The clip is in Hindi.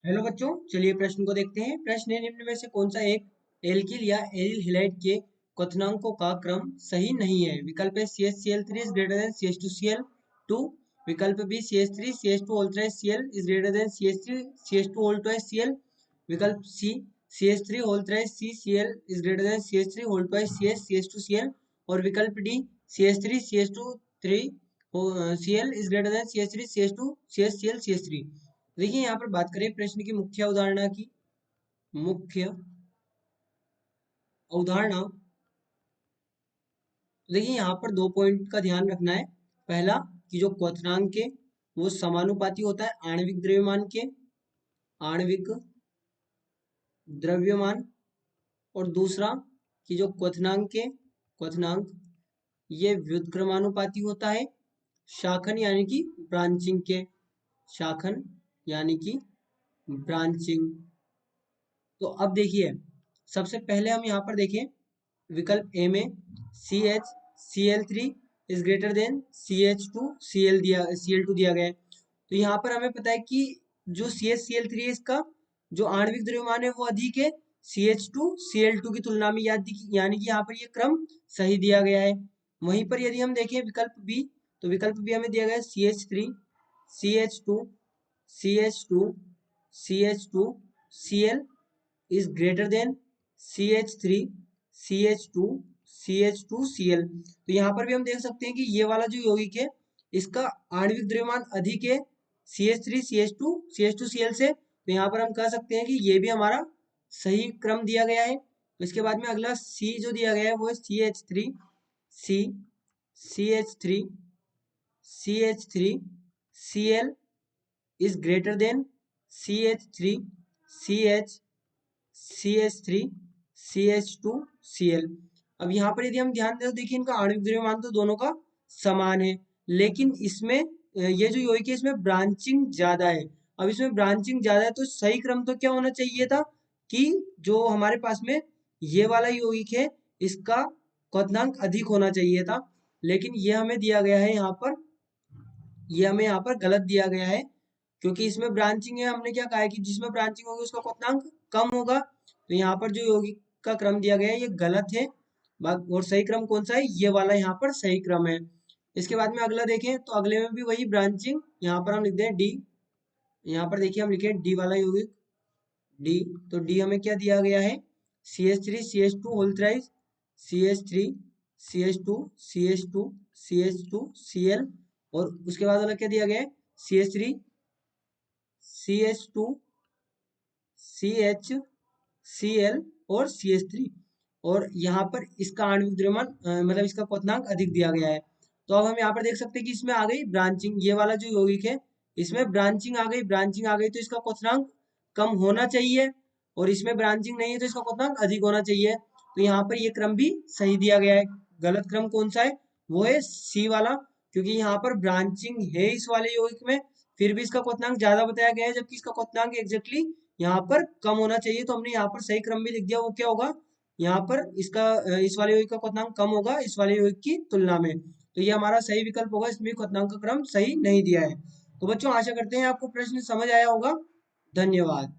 हेलो बच्चों, चलिए प्रश्न को देखते हैं। प्रश्न है, निम्न में से कौन सा एक एल्किल या एरिल हैलाइड के क्वथनांकों का क्रम सही नहीं है? विकल्प है CH3 is greater than CH2Cl2। विकल्प B CH3 CH2 ultra Cl is greater than CH3 CH2 whole twice Cl। विकल्प C CH3 whole thrice CCl is greater than CH3 whole twice CS CH2Cl। और विकल्प D CH3 CH2 3 Cl is greater than CH3 CH2 CHCl CH3। देखिए यहाँ पर बात करें प्रश्न की मुख्य अवधारणा की। मुख्य अवधारणा, देखिए यहाँ पर दो पॉइंट का ध्यान रखना है। पहला कि जो क्वथनांक है वो समानुपाती होता है आणविक द्रव्यमान के। आणविक द्रव्यमान। और दूसरा कि जो क्वथनांक ये व्युत्क्रमानुपाती होता है शाखन यानी कि ब्रांचिंग के। शाखन यानी कि ब्रांचिंग। तो अब देखिए, सबसे पहले हम यहाँ पर देखें विकल्प ए में CH Cl3 is greater then Cl2 दिया गया है। तो यहाँ पर हमें पता है कि जो CH Cl3 है इसका जो आणविक द्रव्यमान है वो अधिक है CH2Cl2 की तुलना में, यानी कि यहाँ पर ये क्रम सही दिया गया है। वहीं पर यदि हम देखें विकल्प बी, तो विकल्प बी हमें दिया गया है CH3 CH2 is greater than CH3 CH2 CH2Cl। तो यहाँ पर भी हम देख सकते हैं कि ये वाला जो यौगिक है इसका आणविक द्रव्यमान अधिक है CH3 CH2 CH2Cl से। तो यहाँ पर हम कह सकते हैं कि ये भी हमारा सही क्रम दिया गया है। तो इसके बाद में अगला C जो दिया गया है वो है CH3 C CH3 CH3 Cl is greater than CH3 CH CH3 CH2Cl। अब यहाँ पर यदि हम ध्यान दें तो देखिए इनका आणविक द्रव्यमान तो दोनों का समान है, लेकिन इसमें ये जो यौगिक है इसमें ब्रांचिंग ज्यादा है। अब इसमें ब्रांचिंग ज्यादा है तो सही क्रम तो क्या होना चाहिए था कि जो हमारे पास में ये वाला यौगिक है इसका क्वथनांक अधिक होना चाहिए था, लेकिन ये हमें दिया गया है यहाँ पर, ये हमें यहाँ पर गलत दिया गया है। क्योंकि इसमें ब्रांचिंग है, हमने क्या कहा है कि जिसमें ब्रांचिंग होगी उसका क्वथनांक कम होगा। तो यहाँ पर जो यौगिक का क्रम दिया गया है ये गलत है। और सही क्रम कौन सा है? ये वाला यहाँ पर सही क्रम है। इसके बाद में अगला देखें तो अगले में भी वही ब्रांचिंग, यहाँ पर हम लिखते हैं डी। यहाँ पर देखिए हम लिखे डी वाला यौगिक डी। तो डी हमें क्या दिया गया है? CH3 CH2 whole thrice CH3 CH2 CH2 CH2 Cl। और उसके बाद वाला क्या दिया गया है? CH3 CH2 CH और CH3। और यहाँ पर इसका आणविक द्रव्यमान मतलब इसका क्वथनांक अधिक दिया गया है। तो अब हम यहाँ पर देख सकते हैं कि इसमें आ गई ब्रांचिंग, ये वाला जो यौगिक है इसमें ब्रांचिंग आ गई तो इसका क्वथनांक कम होना चाहिए, और इसमें ब्रांचिंग नहीं है तो इसका क्वथनांक अधिक होना चाहिए। तो यहाँ पर ये क्रम भी सही दिया गया है। गलत क्रम कौन सा है? वो है सी वाला, क्योंकि यहाँ पर ब्रांचिंग है इस वाले यौगिक में, फिर भी इसका क्वथनांक ज्यादा बताया गया है, जबकि इसका क्वथनांक एग्जैक्टली यहाँ पर कम होना चाहिए। तो हमने यहाँ पर सही क्रम भी लिख दिया। वो क्या होगा? यहाँ पर इसका इस वाले यौगिक का क्वथनांक कम होगा इस वाले यौगिक की तुलना में। तो ये हमारा सही विकल्प होगा, इसमें क्वथनांक का क्रम सही नहीं दिया है। तो बच्चों आशा करते हैं आपको प्रश्न समझ आया होगा। धन्यवाद।